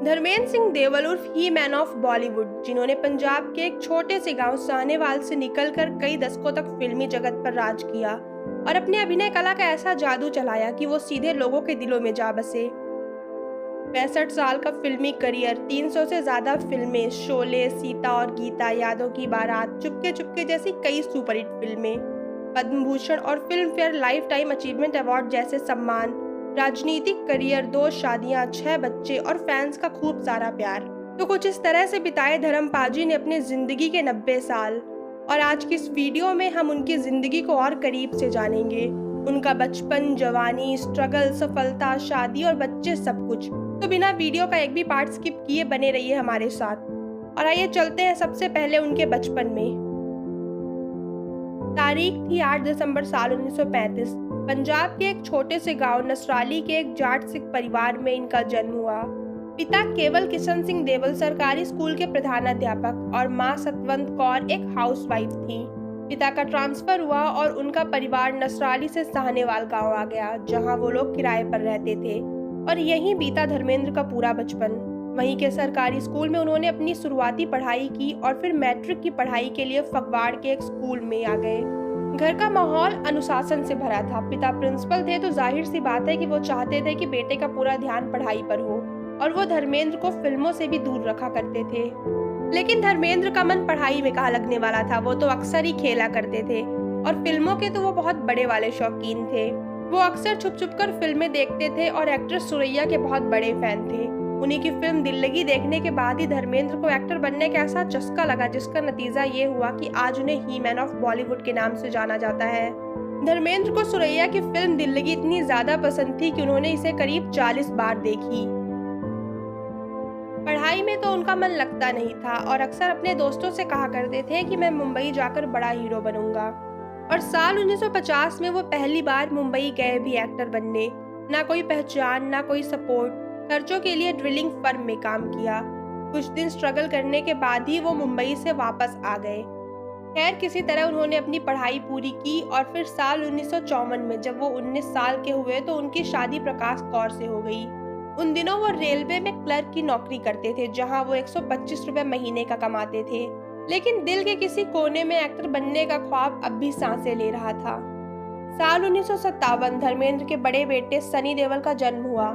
धर्मेंद्र सिंह देवल उर्फ ही man of Bollywood, जिन्होंने पंजाब के एक छोटे से गांव साहनेवाल से निकलकर कई दशकों तक फिल्मी जगत पर राज किया और अपनी अभिनय कला का ऐसा जादू चलाया कि वो सीधे लोगों के दिलों में जा बसे। 65 साल का फिल्मी करियर, 300 से ज्यादा फिल्में, शोले, सीता और गीता, यादों की बारात, चुपके चुपके जैसी कई सुपरहिट फिल्में, पद्म भूषण और film fair life time achievement award जैसे सम्मान, राजनीतिक करियर, 2 शादियां, 6 बच्चे और फैंस का खूब सारा प्यार। तो कुछ इस तरह से बिताए धर्मपाजी ने अपनी जिंदगी के 90 साल। और आज की इस वीडियो में हम उनकी जिंदगी को और करीब से जानेंगे, उनका बचपन, जवानी, स्ट्रगल, सफलता, शादी और बच्चे, सब कुछ। तो बिना वीडियो का एक भी पार्ट स्किप किए बने रहिए हमारे साथ। और आइए चलते हैं सबसे पहले उनके बचपन में। तारीख थी 8 दिसंबर साल 1935। पंजाब के एक छोटे से गांव नसराली के एक जाट सिख परिवार में इनका जन्म हुआ। पिता केवल किशन सिंह देवल सरकारी स्कूल के प्रधानाध्यापक और मां सतवंत कौर एक हाउसवाइफ थी। पिता का ट्रांसफर हुआ और उनका परिवार नसराली से साहनेवाल गांव आ गया, जहां वो लोग किराए पर रहते थे। और यहीं बीता धर्मेंद्र का पूरा बचपन। वहीं के सरकारी स्कूल में उन्होंने अपनी शुरुआती पढ़ाई की और फिर मैट्रिक की पढ़ाई के लिए फगवाड़ के एक स्कूल में आ गए। घर का माहौल अनुशासन से भरा था। पिता प्रिंसिपल थे, तो जाहिर सी बात है कि वो चाहते थे कि बेटे का पूरा ध्यान पढ़ाई पर हो और वो धर्मेंद्र को फिल्मों से भी दूर रखा करते थे। लेकिन धर्मेंद्र का मन पढ़ाई में कहाँ लगने वाला था। वो तो अक्सर ही खेला करते थे और फिल्मों के तो वो बहुत बड़े वाले शौकीन थे। वो अक्सर छुप छुप कर फिल्में देखते थे और एक्ट्रेस सुरैया के बहुत बड़े फैन थे। उन्हीं की फिल्म दिल लगी देखने के बाद ही धर्मेंद्र को एक्टर बनने का ऐसा चस्का लगा, जिसका नतीजा ये हुआ कि आज उन्हें ही मैन ऑफ बॉलीवुड के नाम से जाना जाता है। धर्मेंद्र को सुरैया की फिल्म दिल लगी इतनी ज्यादा पसंद थी कि उन्होंने इसे करीब 40 बार देखी। पढ़ाई में तो उनका मन लगता नहीं था और अक्सर अपने दोस्तों से कहा करते थे कि मैं मुंबई जाकर बड़ा हीरो बनूंगा। और साल 1950 में वो पहली बार मुंबई गए भी एक्टर बनने। ना कोई पहचान, ना कोई सपोर्ट, खर्चों के लिए ड्रिलिंग फर्म में काम किया। कुछ दिन स्ट्रगल करने के बाद ही वो मुंबई से वापस आ गए। खैर, किसी तरह उन्होंने अपनी पढ़ाई पूरी की और फिर साल 1954 में जब वो 19 साल के हुए तो उनकी शादी प्रकाश कौर से हो गई। उन दिनों वो रेलवे में क्लर्क की नौकरी करते थे, जहां वो 125 रुपए महीने का कमाते थे। लेकिन दिल के किसी कोने में एक्टर बनने का ख्वाब अब भी सांसें ले रहा था। साल 1957 धर्मेंद्र के बड़े बेटे सनी देओल का जन्म हुआ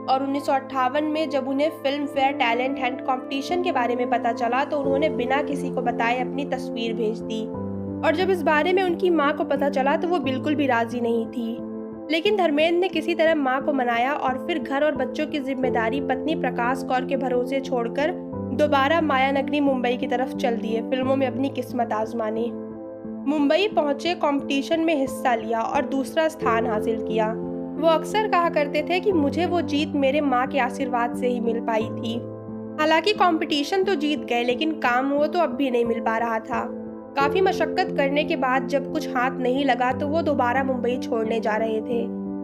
और 1958 में जब उन्हें film fair talent Hunt competition के बारे में पता चला तो उन्होंने बिना किसी को बताए अपनी तस्वीर भेज दी। और जब इस बारे में उनकी मां को पता चला तो वो बिल्कुल भी राजी नहीं थी। लेकिन धर्मेंद्र ने किसी तरह मां को मनाया और फिर घर और बच्चों की जिम्मेदारी पत्नी प्रकाश कौर के भरोसे छोड़कर दोबारा मायानगरी मुंबई की तरफ चल दिए, फिल्मों में अपनी किस्मत आजमाने। मुंबई पहुंचे, कंपटीशन में हिस्सा लिया और दूसरा स्थान हासिल किया। वो अक्सर कहा करते थे कि मुझे वो जीत मेरे माँ के आशीर्वाद से ही मिल पाई थी। हालांकि कंपटीशन तो जीत गए, लेकिन काम वो तो अब भी नहीं मिल पा रहा था। काफी मशक्कत करने के बाद जब कुछ हाथ नहीं लगा तो वो दोबारा मुंबई छोड़ने जा रहे थे।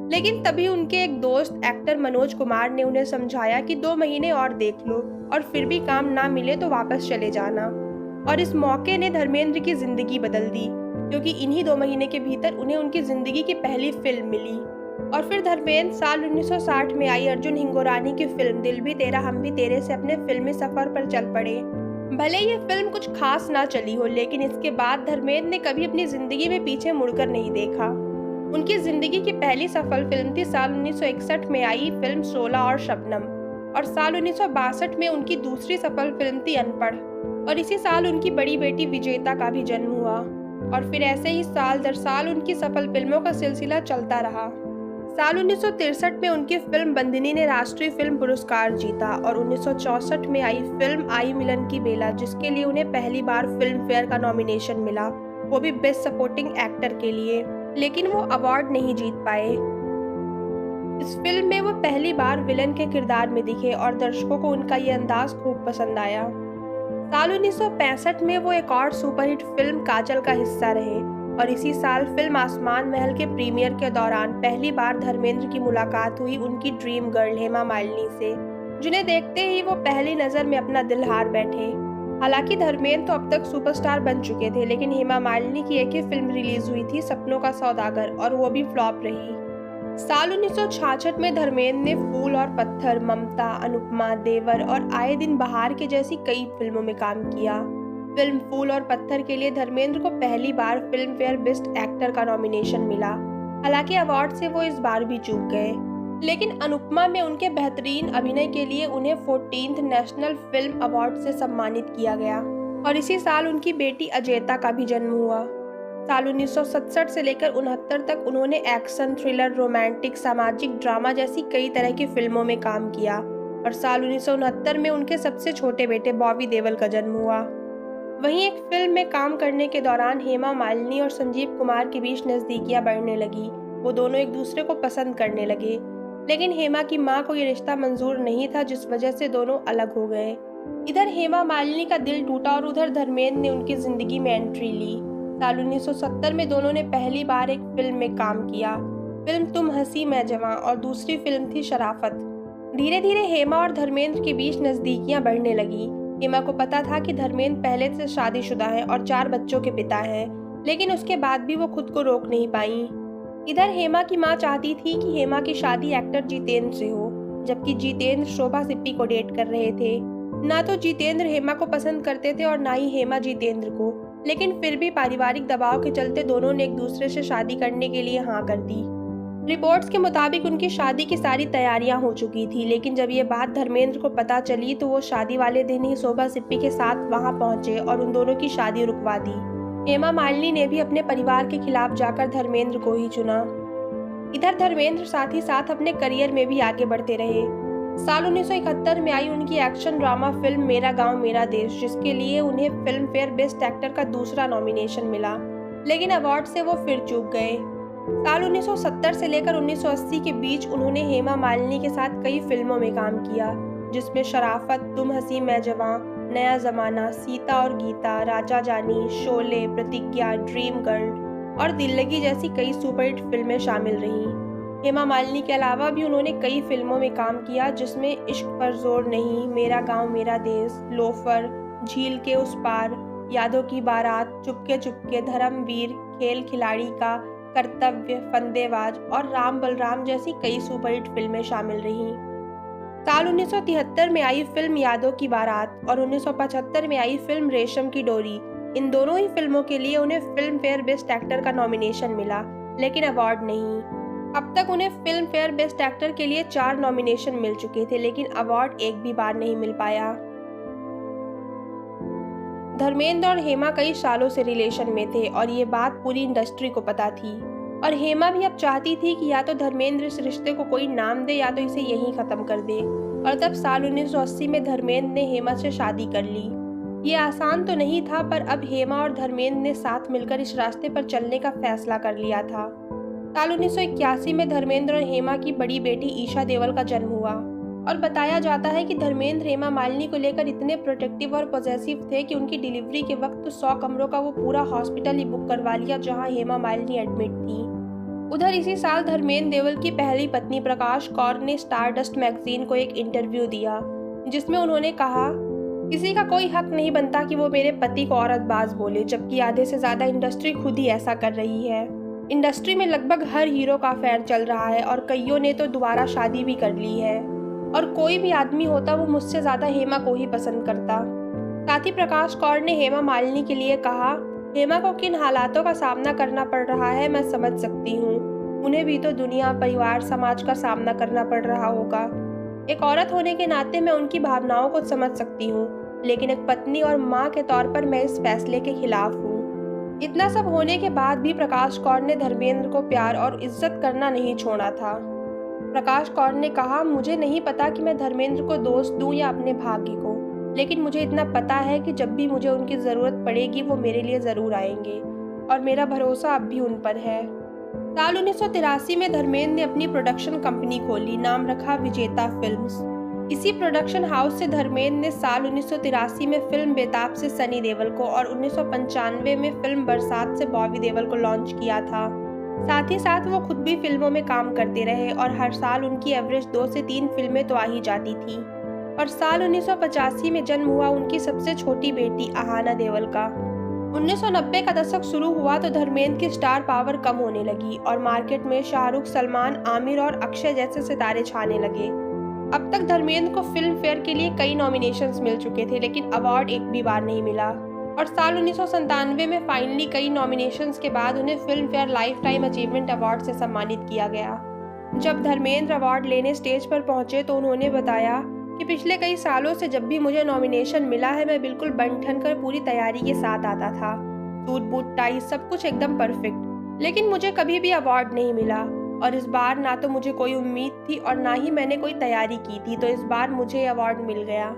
लेकिन तभी उनके एक दोस्त एक्टर मनोज कुमार ने उन्हें समझाया कि 2 महीने और देख लो और फिर भी काम ना मिले तो वापस चले जाना। और इस मौके ने धर्मेंद्र की जिंदगी बदल दी, क्योंकि इन्हीं 2 महीने के भीतर उन्हें उनकी जिंदगी की पहली फिल्म मिली। और फिर धर्मेंद्र साल 1960 में आई अर्जुन हिंगोरानी की फिल्म दिल भी तेरा हम भी तेरे से अपने फिल्मी सफर पर चल पड़े। भले ये फिल्म कुछ खास ना चली हो, लेकिन इसके बाद धर्मेंद्र ने कभी अपनी जिंदगी में पीछे मुड़कर नहीं देखा। उनकी जिंदगी की पहली सफल फिल्म थी साल 1961 में आई फिल्म 16 और शबनम। और साल 1962 में उनकी दूसरी सफल फिल्म थी अनपढ़। और इसी साल उनकी बड़ी बेटी विजेता का भी जन्म हुआ। और फिर ऐसे ही साल दर साल उनकी सफल फिल्मों का सिलसिला चलता रहा। साल 1963 में उनकी फिल्म बंदिनी ने राष्ट्रीय फिल्म पुरस्कार जीता और 1964 में आई फिल्म आई मिलन की बेला, जिसके लिए उन्हें पहली बार फिल्म फेयर का नॉमिनेशन मिला, वो भी बेस्ट सपोर्टिंग एक्टर के लिए। लेकिन वो अवार्ड नहीं जीत पाए। इस फिल्म में वो पहली बार विलन के किरदार में दिखे और दर्शकों को उनका ये अंदाज खूब पसंद आया। साल 1965 में वो एक और सुपरहिट फिल्म काजल का हिस्सा रहे और इसी साल फिल्म आसमान महल के प्रीमियर के दौरान पहली बार धर्मेंद्र की मुलाकात हुई उनकी ड्रीम गर्ल हेमा मालिनी से, जिन्हें देखते ही वो पहली नजर में अपना दिल हार बैठे। हालांकि धर्मेंद्र तो अब तक सुपरस्टार बन चुके थे, लेकिन हेमा मालिनी की एक ही फिल्म रिलीज हुई थी, सपनों का सौदागर, और वो भी फ्लॉप रही। साल 1966 में धर्मेंद्र ने फूल और पत्थर, ममता, अनुपमा, देवर और आए दिन बहार के जैसी कई फिल्मों में काम किया। फिल्म फूल और पत्थर के लिए धर्मेंद्र को पहली बार फिल्म फेयर बेस्ट एक्टर का नॉमिनेशन मिला। हालांकि अवार्ड से वो इस बार भी चूक गए, लेकिन अनुपमा में उनके बेहतरीन अभिनय के लिए उन्हें 14th नेशनल फिल्म अवार्ड से सम्मानित किया गया और इसी साल उनकी बेटी अजेता का भी जन्म हुआ। साल 1967 से लेकर 69 तक उन्होंने एक्शन, थ्रिलर, रोमांटिक, सामाजिक ड्रामा जैसी कई तरह की फिल्मों में काम किया और साल 1969 में उनके सबसे छोटे बेटे बॉबी देओल का जन्म हुआ। वहीं एक फिल्म में काम करने के दौरान हेमा मालिनी और संजीव कुमार के बीच नजदीकियां बढ़ने लगी। वो दोनों एक दूसरे को पसंद करने लगे, लेकिन हेमा की मां को ये रिश्ता मंजूर नहीं था, जिस वजह से दोनों अलग हो गए। इधर हेमा मालिनी का दिल टूटा और उधर धर्मेंद्र ने उनकी जिंदगी में एंट्री ली। साल 1970 में दोनों ने पहली बार एक फिल्म में काम किया। फिल्म तुम हंसी मैं जवां और दूसरी फिल्म थी शराफत। धीरे धीरे हेमा और धर्मेंद्र के बीच नजदीकियां बढ़ने लगी। हेमा को पता था कि धर्मेंद्र पहले से शादीशुदा हैं और 4 बच्चों के पिता हैं, लेकिन उसके बाद भी वो खुद को रोक नहीं पाई। इधर हेमा की मां चाहती थी कि हेमा की शादी एक्टर जितेंद्र से हो, जबकि जितेंद्र शोभा सिप्पी को डेट कर रहे थे। ना तो जितेंद्र हेमा को पसंद करते थे और ना ही हेमा जितेंद्र को, लेकिन फिर भी पारिवारिक दबाव के चलते दोनों ने एक दूसरे से शादी करने के लिए हाँ कर दी। रिपोर्ट्स के मुताबिक उनकी शादी की सारी तैयारियां हो चुकी थी, लेकिन जब ये बात धर्मेंद्र को पता चली तो वो शादी वाले दिन ही शोभा सिप्पी के साथ वहां पहुंचे और उन दोनों की शादी रुकवा दी। हेमा मालिनी ने भी अपने परिवार के खिलाफ जाकर धर्मेंद्र को ही चुना। इधर धर्मेंद्र साथ ही साथ अपने करियर में भी आगे बढ़ते रहे। साल 1971 में आई उनकी एक्शन ड्रामा फिल्म मेरा गांव मेरा देश, जिसके लिए उन्हें फिल्म फेयर बेस्ट एक्टर का दूसरा नॉमिनेशन मिला, लेकिन अवार्ड से वो फिर चूक गए। साल 1970 से लेकर 1980 के बीच उन्होंने हेमा मालिनी के साथ कई फिल्मों में काम किया, जिसमें शराफत, तुम हंसी मैं जवां, नया जमाना, सीता और गीता, राजा जानी, शोले, प्रतिज्ञा, ड्रीम गर्ल और दिल लगी जैसी कई सुपरहिट फिल्में शामिल रहीं। हेमा मालिनी के अलावा भी उन्होंने कई फिल्मों में काम किया, जिसमें इश्क पर जोर नहीं, मेरा गांव मेरा देश, लोफर, झील के उस पार, यादों की बारात, चुपके चुपके, धर्मवीर, खेल खिलाड़ी का, कर्तव्य, फंदेबाज और राम बलराम जैसी कई सुपरहिट फिल्में शामिल रहीं। साल 1973 में आई फिल्म यादों की बारात और 1975 में आई फिल्म रेशम की डोरी, इन दोनों ही फिल्मों के लिए उन्हें फिल्म फेयर बेस्ट एक्टर का नॉमिनेशन मिला, लेकिन अवार्ड नहीं। अब तक उन्हें फिल्म फेयर बेस्ट एक्टर के लिए 4 नॉमिनेशन मिल चुके थे, लेकिन अवार्ड एक भी बार नहीं मिल पाया। धर्मेंद्र और हेमा कई सालों से रिलेशन में थे और ये बात पूरी इंडस्ट्री को पता थी, और हेमा भी अब चाहती थी कि या तो धर्मेंद्र इस रिश्ते को कोई नाम दे या तो इसे यहीं खत्म कर दे। और तब साल 1980 में धर्मेंद्र ने हेमा से शादी कर ली। ये आसान तो नहीं था, पर अब हेमा और धर्मेंद्र ने साथ मिलकर इस रास्ते पर चलने का फैसला कर लिया था। साल 1981 में धर्मेंद्र और हेमा की बड़ी बेटी ईशा देओल का जन्म हुआ और बताया जाता है कि धर्मेंद्र हेमा मालिनी को लेकर इतने प्रोटेक्टिव और पॉजिटिव थे कि उनकी डिलीवरी के वक्त 100 कमरों का वो पूरा हॉस्पिटल ही बुक करवा लिया जहां हेमा मालिनी एडमिट थी। उधर इसी साल धर्मेंद्र देओल की पहली पत्नी प्रकाश कौर ने स्टारडस्ट मैगजीन को एक इंटरव्यू दिया, जिसमें उन्होंने कहा, किसी का कोई हक नहीं बनता कि वो मेरे पति को औरतबाज बोले, जबकि आधे से ज्यादा इंडस्ट्री खुद ही ऐसा कर रही है। इंडस्ट्री में लगभग हर हीरो का अफेयर चल रहा है और कईयों ने तो दोबारा शादी भी कर ली है, और कोई भी आदमी होता वो मुझसे ज्यादा हेमा को ही पसंद करता। साथ ही प्रकाश कौर ने हेमा मालिनी के लिए कहा, हेमा को किन हालातों का सामना करना पड़ रहा है मैं समझ सकती हूँ, उन्हें भी तो दुनिया, परिवार, समाज का सामना करना पड़ रहा होगा। एक औरत होने के नाते मैं उनकी भावनाओं को समझ सकती हूँ, लेकिन एक पत्नी और माँ के तौर पर मैं इस फैसले के खिलाफ हूँ। इतना सब होने के बाद भी प्रकाश कौर ने धर्मेंद्र को प्यार और इज्जत करना नहीं छोड़ा था। प्रकाश कौर ने कहा, मुझे नहीं पता कि मैं धर्मेंद्र को दोस्त दूं या अपने भाग्य को, लेकिन मुझे इतना पता है कि जब भी मुझे उनकी ज़रूरत पड़ेगी वो मेरे लिए ज़रूर आएंगे, और मेरा भरोसा अब भी उन पर है। साल 1983 में धर्मेंद्र ने अपनी प्रोडक्शन कंपनी खोली, नाम रखा विजेता फिल्म्स। इसी प्रोडक्शन हाउस से धर्मेंद्र ने साल 1983 में फिल्म बेताब से सनी देओल को और 1995 में फिल्म बरसात से बॉबी देओल को लॉन्च किया था। साथ ही साथ वो खुद भी फिल्मों में काम करते रहे और हर साल उनकी एवरेज 2 से 3 फिल्में तो आ ही जाती थी। और साल 1985 में जन्म हुआ उनकी सबसे छोटी बेटी आहाना देओल का। 1990 का दशक शुरू हुआ तो धर्मेंद्र की स्टार पावर कम होने लगी और मार्केट में शाहरुख, सलमान, आमिर और अक्षय जैसे सितारे छाने लगे। अब तक धर्मेंद्र को फिल्म फेयर के लिए कई नॉमिनेशंस मिल चुके थे, लेकिन अवार्ड एक भी बार नहीं मिला। और साल 1997 में फाइनली कई नॉमिनेशंस के बाद उन्हें film fair life time achievement award से सम्मानित किया गया। जब धर्मेंद्र अवार्ड लेने स्टेज पर पहुंचे तो उन्होंने बताया कि पिछले कई सालों से जब भी मुझे नॉमिनेशन मिला है, मैं बिल्कुल बन ठन कर पूरी तैयारी के साथ आता था। सूट बूट टाई सब कुछ एकदम परफेक्ट, लेकिन मुझे कभी भी अवार्ड नहीं मिला। और इस बार ना तो मुझे कोई उम्मीद थी और ना ही मैंने कोई तैयारी की थी, तो इस बार मुझे अवार्ड मिल गया।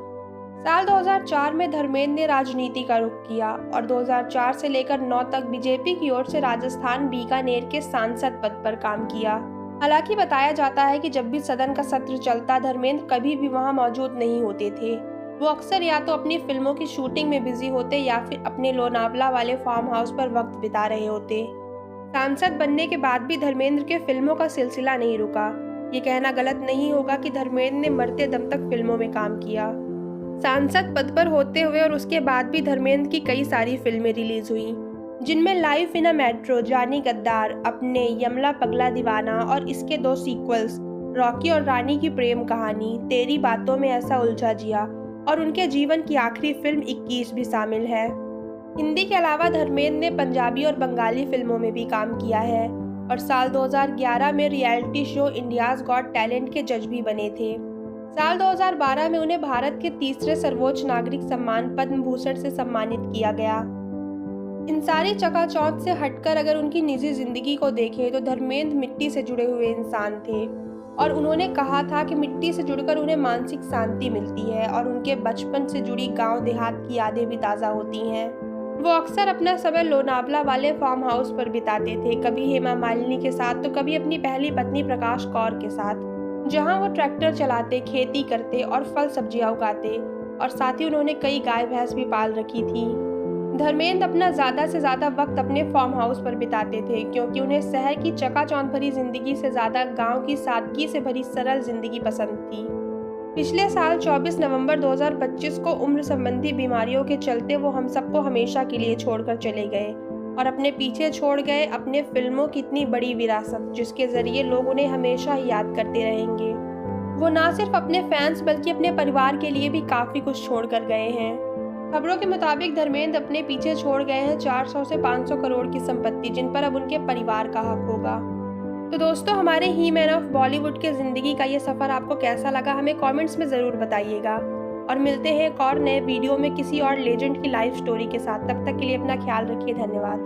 साल 2004 में धर्मेंद्र ने राजनीति का रुख किया और 2004 से लेकर 9 तक बीजेपी की ओर से राजस्थान बीकानेर के सांसद पद पर काम किया। हालांकि बताया जाता है कि जब भी सदन का सत्र चलता, धर्मेंद्र कभी भी वहां मौजूद नहीं होते थे। वो अक्सर या तो अपनी फिल्मों की शूटिंग में बिजी होते या फिर अपने लोनावला वाले फार्म हाउस पर वक्त बिता रहे होते। सांसद बनने के बाद भी धर्मेंद्र के फिल्मों का सिलसिला नहीं रुका। ये कहना गलत नहीं होगा कि धर्मेंद्र ने मरते दम तक फिल्मों में काम किया। सांसद पद पर होते हुए और उसके बाद भी धर्मेंद्र की कई सारी फिल्में रिलीज हुई, जिनमें लाइफ इन अ मेट्रो, जानी गद्दार, अपने, यमला पगला दीवाना और इसके 2 सीक्वल्स, रॉकी और रानी की प्रेम कहानी, तेरी बातों में ऐसा उलझा जिया और उनके जीवन की आखिरी फिल्म 21 भी शामिल है। हिंदी के अलावा धर्मेंद्र ने पंजाबी और बंगाली फिल्मों में भी काम किया है और साल 2011 में reality show India's got talent के जज भी बने थे। साल 2012 में उन्हें भारत के तीसरे सर्वोच्च नागरिक सम्मान पद्म भूषण से सम्मानित किया गया। इन सारी चकाचौंध से हटकर अगर उनकी निजी जिंदगी को देखें तो धर्मेंद्र मिट्टी से जुड़े हुए इंसान थे और उन्होंने कहा था कि मिट्टी से जुड़कर उन्हें मानसिक शांति मिलती है और उनके बचपन से जुड़ी गांव देहात की यादें भी ताज़ा होती हैं। वो अक्सर अपना समय लोनावला वाले फार्म हाउस पर बिताते थे, कभी हेमा मालिनी के साथ तो कभी अपनी पहली पत्नी प्रकाश कौर के साथ, जहां वो ट्रैक्टर चलाते, खेती करते और फल सब्जियां उगाते और साथ ही उन्होंने कई गाय भैंस भी पाल रखी थी। धर्मेंद्र अपना ज़्यादा से ज़्यादा वक्त अपने फार्म हाउस पर बिताते थे क्योंकि उन्हें शहर की चकाचौंध भरी जिंदगी से ज़्यादा गांव की सादगी से भरी सरल जिंदगी पसंद थी। पिछले साल 24 नवंबर 2025 को उम्र संबंधी बीमारियों के चलते वो हम सबको हमेशा के लिए छोड़कर चले गए और अपने पीछे छोड़ गए अपने फिल्मों की इतनी बड़ी विरासत, जिसके जरिए लोग उन्हें हमेशा ही याद करते रहेंगे। वो ना सिर्फ अपने फैंस बल्कि अपने परिवार के लिए भी काफ़ी कुछ छोड़ कर गए हैं। खबरों के मुताबिक धर्मेंद्र अपने पीछे छोड़ गए हैं 400 से 500 करोड़ की संपत्ति, जिन पर अब उनके परिवार का हक होगा। तो दोस्तों, हमारे ही मैन ऑफ बॉलीवुड के जिंदगी का ये सफर आपको कैसा लगा, हमें कमेंट्स में ज़रूर बताइएगा। और मिलते हैं एक और नए वीडियो में किसी और लेजेंड की लाइफ स्टोरी के साथ। तब तक के लिए अपना ख्याल रखिए। धन्यवाद।